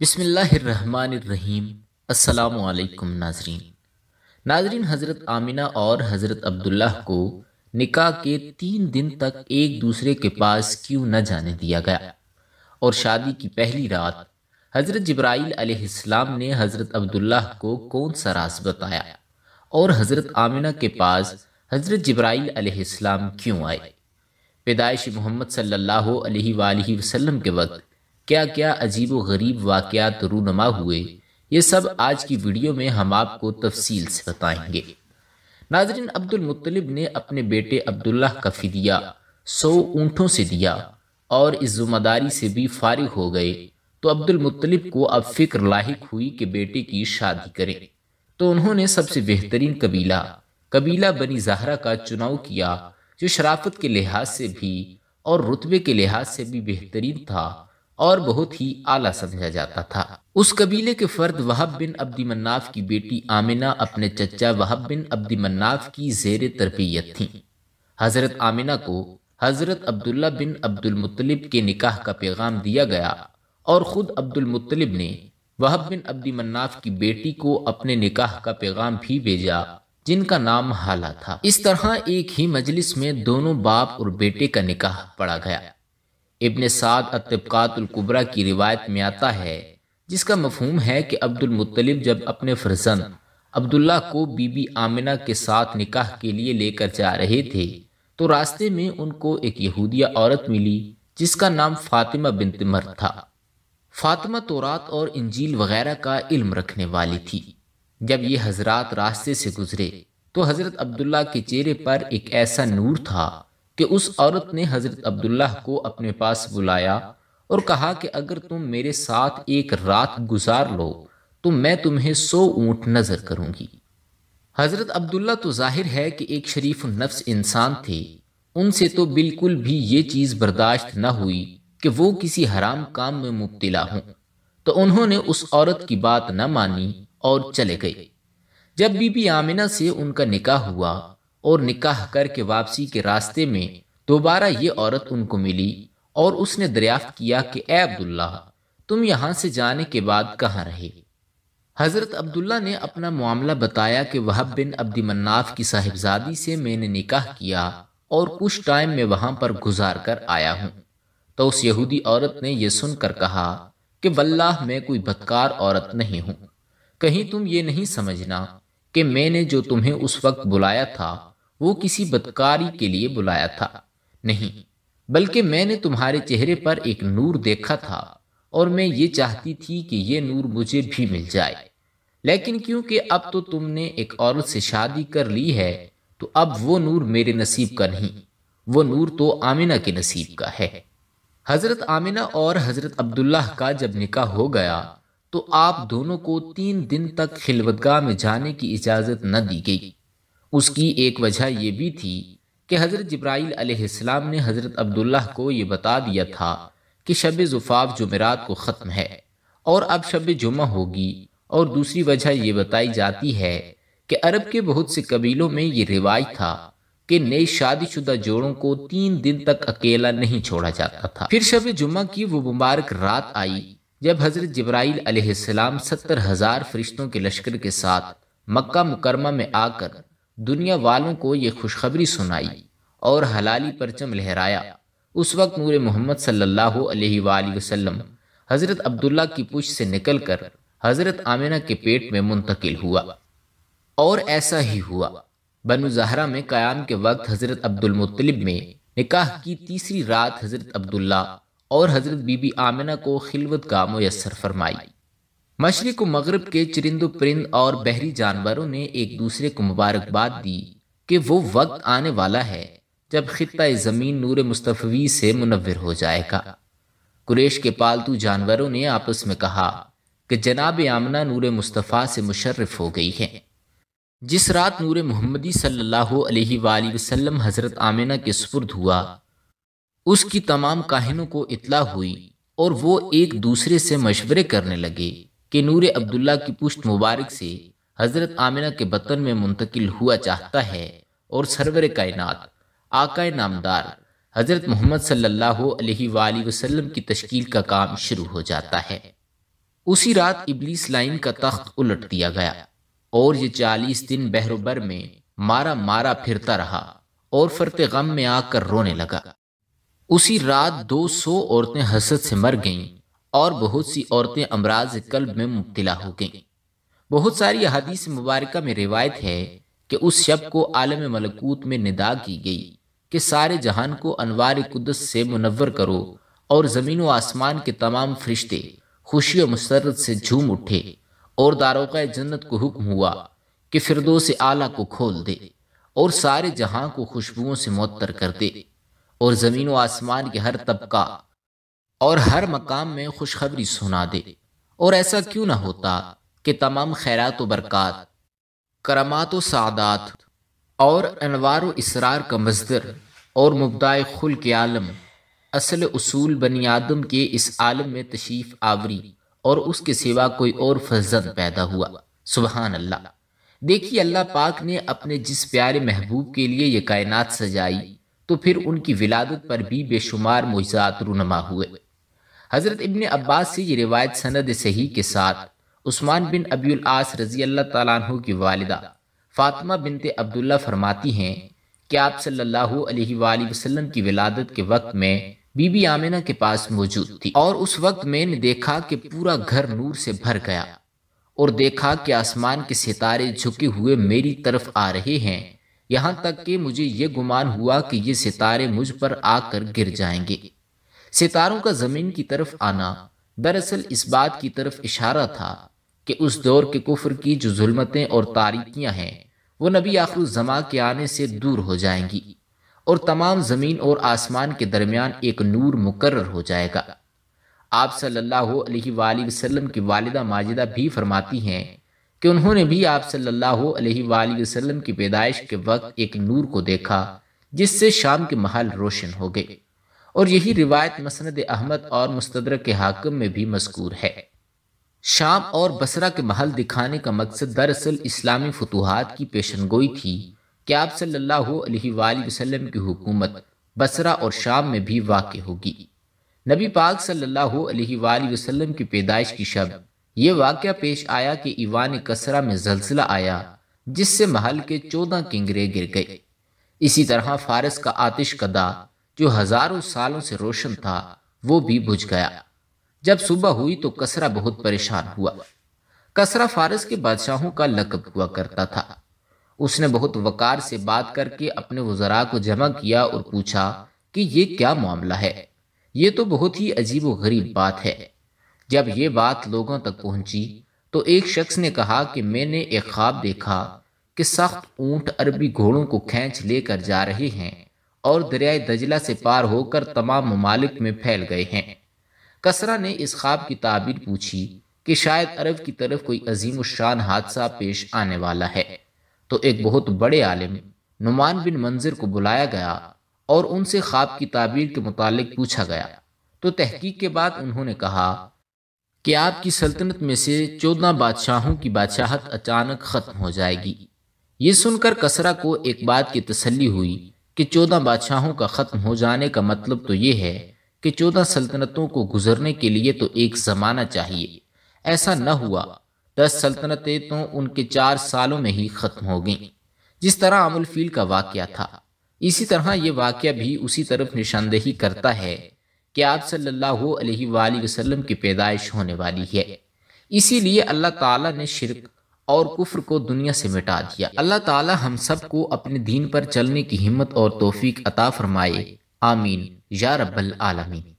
بسم اللہ الرحمن الرحیم۔ السلام علیکم ناظرین، حضرت آمینہ اور حضرت عبداللہ کو نکاح کے 3 دن تک ایک دوسرے کے پاس کیوں نہ جانے دیا گیا، اور شادی کی پہلی رات حضرت جبرائیل علیہ السلام نے حضرت عبداللہ کو کون سا راز بتایا، اور حضرت آمینہ کے پاس حضرت جبرائیل علیہ السلام کیوں آئے؟ پیدائش محمد صلی اللہ علیہ وآلہ وسلم کے وقت کیا کیا عجیب و غریب واقعات رونما ہوئے، یہ سب آج کی ویڈیو میں ہم آپ کو تفصیل سے بتائیں گے۔ ناظرین، عبد المطلب نے اپنے بیٹے عبداللہ کا فدیہ 100 اونٹوں سے دیا اور اس ذمہ داری سے بھی فارغ ہو گئے، تو عبد المطلب کو اب فکر لاحق ہوئی کہ بیٹے کی شادی کریں، تو انہوں نے سب سے بہترین قبیلہ بنی زہرہ کا چناؤ کیا، جو شرافت کے لحاظ سے بھی اور رتبے کے لحاظ سے بھی بہترین تھا اور بہت ہی اعلیٰ سمجھا جاتا تھا۔ اس قبیلے کے فرد وہب بن عبد مناف کی بیٹی آمنہ اپنے چچا وہب بن عبد مناف کی زیر تربیت تھیں۔ حضرت آمنہ کو حضرت عبداللہ بن عبد المطلب کے نکاح کا پیغام دیا گیا، اور خود عبد المطلب نے وہب بن عبد مناف کی بیٹی کو اپنے نکاح کا پیغام بھی بھیجا، جن کا نام حالہ تھا۔ اس طرح ایک ہی مجلس میں دونوں باپ اور بیٹے کا نکاح پڑھا گیا۔ ابن سعد الطبقات الکبریٰ کی روایت میں آتا ہے، جس کا مفہوم ہے کہ عبد المطلب جب اپنے فرزند عبداللہ کو بی بی آمنہ کے ساتھ نکاح کے لیے لے کر جا رہے تھے، تو راستے میں ان کو ایک یہودیہ عورت ملی جس کا نام فاطمہ بنت مر تھا۔ فاطمہ تورات اور انجیل وغیرہ کا علم رکھنے والی تھی۔ جب یہ حضرات راستے سے گزرے تو حضرت عبداللہ کے چہرے پر ایک ایسا نور تھا کہ اس عورت نے حضرت عبداللہ کو اپنے پاس بلایا اور کہا کہ اگر تم میرے ساتھ ایک رات گزار لو تو میں تمہیں 100 اونٹ نظر کروں گی۔ حضرت عبداللہ تو ظاہر ہے کہ ایک شریف النفس انسان تھے، ان سے تو بالکل بھی یہ چیز برداشت نہ ہوئی کہ وہ کسی حرام کام میں مبتلا ہوں، تو انہوں نے اس عورت کی بات نہ مانی اور چلے گئے۔ جب بی بی آمنہ سے ان کا نکاح ہوا اور نکاح کر کے واپسی کے راستے میں دوبارہ یہ عورت ان کو ملی، اور اس نے دریافت کیا کہ اے عبداللہ، تم یہاں سے جانے کے بعد کہاں رہے؟ حضرت عبداللہ نے اپنا معاملہ بتایا کہ وہب بن عبد مناف کی صاحبزادی سے میں نے نکاح کیا اور کچھ ٹائم میں وہاں پر گزار کر آیا ہوں۔ تو اس یہودی عورت نے یہ سن کر کہا کہ واللہ میں کوئی بدکار عورت نہیں ہوں، کہیں تم یہ نہیں سمجھنا کہ میں نے جو تمہیں اس وقت بلایا تھا وہ کسی بدکاری کے لیے بلایا تھا، نہیں، بلکہ میں نے تمہارے چہرے پر ایک نور دیکھا تھا اور میں یہ چاہتی تھی کہ یہ نور مجھے بھی مل جائے، لیکن کیونکہ اب تو تم نے ایک عورت سے شادی کر لی ہے تو اب وہ نور میرے نصیب کا نہیں، وہ نور تو آمنہ کے نصیب کا ہے۔ حضرت آمنہ اور حضرت عبداللہ کا جب نکاح ہو گیا تو آپ دونوں کو 3 دن تک خلوتگاہ میں جانے کی اجازت نہ دی گئی۔ اس کی ایک وجہ یہ بھی تھی کہ حضرت جبرائیل علیہ السلام نے حضرت عبداللہ کو یہ بتا دیا تھا کہ شب زفاف جمعرات کو ختم ہے اور اب شب جمعہ ہوگی، اور دوسری وجہ یہ بتائی جاتی ہے کہ عرب کے بہت سے قبیلوں میں یہ روایت تھا کہ نئی شادی شدہ جوڑوں کو 3 دن تک اکیلا نہیں چھوڑا جاتا تھا۔ پھر شب جمعہ کی وہ مبارک رات آئی جب حضرت جبرائیل علیہ السلام 70,000 فرشتوں کے لشکر کے ساتھ مکہ مکرمہ میں آ کر دنیا والوں کو یہ خوشخبری سنائی اور حلالی پرچم لہرایا۔ اس وقت نور محمد صلی اللہ علیہ وآلہ وسلم حضرت عبداللہ کی پشت سے نکل کر حضرت آمنہ کے پیٹ میں منتقل ہوا، اور ایسا ہی ہوا۔ بنو زہرہ میں قیام کے وقت حضرت عبد المطلب میں نکاح کی تیسری رات حضرت عبداللہ اور حضرت بی بی آمنہ کو خلوت گاہ میسر فرمائی۔ مشرق و مغرب کے چرند و پرند اور بحری جانوروں نے ایک دوسرے کو مبارکباد دی کہ وہ وقت آنے والا ہے جب خطہ زمین نور مصطفی سے منور ہو جائے گا۔ قریش کے پالتو جانوروں نے آپس میں کہا کہ جناب آمنہ نور مصطفیٰ سے مشرف ہو گئی ہے۔ جس رات نور محمدی صلی اللہ علیہ وآلہ وسلم حضرت آمنہ کے سپرد ہوا، اس کی تمام کاہنوں کو اطلاع ہوئی اور وہ ایک دوسرے سے مشورے کرنے لگے کہ نور عبداللہ کی پشت مبارک سے حضرت آمنہ کے بطن میں منتقل ہوا چاہتا ہے، اور سرور کائنات آقا نامدار حضرت محمد صلی اللہ علیہ وآلہ وسلم کی تشکیل کا کام شروع ہو جاتا ہے۔ اسی رات ابلیس لائن کا تخت الٹ دیا گیا اور یہ 40 دن بحر و بر میں مارا مارا پھرتا رہا اور فرط غم میں آ کر رونے لگا۔ اسی رات 200 عورتیں حسد سے مر گئیں اور بہت سی عورتیں امراض قلب میں مبتلا ہو گئیں۔ بہت ساری احادیث مبارکہ میں روایت ہے کہ اس شب کو عالم ملکوت میں ندا کی گئی کہ سارے جہان کو انوار قدس سے منور کرو، اور زمین و آسمان کے تمام فرشتے خوشی و مسرت سے جھوم اٹھے، اور داروغہ جنت کو حکم ہوا کہ فردوس اعلیٰ کو کھول دے اور سارے جہاں کو خوشبوؤں سے معطر کر دے، اور زمین و آسمان کے ہر طبقہ اور ہر مقام میں خوشخبری سنا دے۔ اور ایسا کیوں نہ ہوتا کہ تمام خیرات و برکات، کرامات و سعادات اور انوار و اسرار کا مصدر اور مبدع خلق عالم، اصل اصول بنی آدم کے اس عالم میں تشریف آوری اور اس کے سوا کوئی اور فرزند پیدا ہوا۔ سبحان اللہ۔ دیکھیے اللہ پاک نے اپنے جس پیارے محبوب کے لیے یہ کائنات سجائی، تو پھر ان کی ولادت پر بھی بے شمار معجزات رونما ہوئے۔ حضرت ابن عباس سے یہ روایت سند صحیح کے ساتھ عثمان بن ابی العاص رضی اللہ تعالیٰ عنہ کی والدہ فاطمہ بنت عبداللہ فرماتی ہیں کہ آپ صلی اللہ علیہ وآلہ وسلم کی ولادت کے وقت میں بی بی آمنہ کے پاس موجود تھی، اور اس وقت میں نے دیکھا کہ پورا گھر نور سے بھر گیا، اور دیکھا کہ آسمان کے ستارے جھکے ہوئے میری طرف آ رہے ہیں، یہاں تک کہ مجھے یہ گمان ہوا کہ یہ ستارے مجھ پر آ کر گر جائیں گے۔ ستاروں کا زمین کی طرف آنا دراصل اس بات کی طرف اشارہ تھا کہ اس دور کے کفر کی جو ظلمتیں اور تاریکیاں ہیں وہ نبی آخر الزماں کے آنے سے دور ہو جائیں گی، اور تمام زمین اور آسمان کے درمیان ایک نور مقرر ہو جائے گا۔ آپ صلی اللہ علیہ وآلہ وسلم کی والدہ ماجدہ بھی فرماتی ہیں کہ انہوں نے بھی آپ صلی اللہ علیہ وآلہ وسلم کی پیدائش کے وقت ایک نور کو دیکھا جس سے شام کے محل روشن ہو گئے، اور یہی روایت مسند احمد اور مستدرک حاکم میں بھی مذکور ہے۔ شام اور بصرہ کے محل دکھانے کا مقصد دراصل اسلامی فتوحات کی پیشن گوئی تھی کہ آپ صلی اللہ علیہ وآلہ وسلم کی حکومت بصرہ اور شام میں بھی واقع ہوگی۔ نبی پاک صلی اللہ علیہ وآلہ وسلم کی پیدائش کی شب یہ واقعہ پیش آیا کہ ایوان کسرا میں زلزلہ آیا جس سے محل کے 14 کنگرے گر گئے۔ اسی طرح فارس کا آتش کدا جو ہزاروں سالوں سے روشن تھا وہ بھی بجھ گیا۔ جب صبح ہوئی تو کسرا بہت پریشان ہوا۔ کسرا فارس کے بادشاہوں کا لقب ہوا کرتا تھا۔ اس نے بہت وقار سے بات کر کے اپنے وزراء کو جمع کیا اور پوچھا کہ یہ کیا معاملہ ہے، یہ تو بہت ہی عجیب و غریب بات ہے۔ جب یہ بات لوگوں تک پہنچی تو ایک شخص نے کہا کہ میں نے ایک خواب دیکھا کہ سخت اونٹ عربی گھوڑوں کو کھینچ لے کر جا رہے ہیں اور دریائے دجلہ سے پار ہو کر تمام ممالک میں پھیل گئے ہیں۔ کسرا نے اس خواب کی تعبیر پوچھی کہ شاید عرب کی طرف کوئی عظیم الشان حادثہ پیش آنے والا ہے، تو ایک بہت بڑے عالم نعمان بن منذر کو بلایا گیا اور ان سے خواب کی تعبیر کے متعلق پوچھا گیا، تو تحقیق کے بعد انہوں نے کہا کہ آپ کی سلطنت میں سے 14 بادشاہوں کی بادشاہت اچانک ختم ہو جائے گی۔ یہ سن کر کسرا کو ایک بات کی تسلی ہوئی کہ 14 بادشاہوں کا ختم ہو جانے کا مطلب تو یہ ہے کہ 14 سلطنتوں کو گزرنے کے لیے تو ایک زمانہ چاہیے۔ ایسا نہ ہوا، 10 سلطنتیں تو ان کے 4 سالوں میں ہی ختم ہو گئیں، جس طرح عام الفیل کا واقعہ تھا۔ اسی طرح یہ واقعہ بھی اسی طرف نشاندہی کرتا ہے کہ آپ صلی اللہ علیہ وآلہ وسلم کی پیدائش ہونے والی ہے۔ اسی لیے اللہ تعالیٰ نے شرک اور کفر کو دنیا سے مٹا دیا۔ اللہ تعالیٰ ہم سب کو اپنے دین پر چلنے کی ہمت اور توفیق عطا فرمائے، آمین یا رب العالمین۔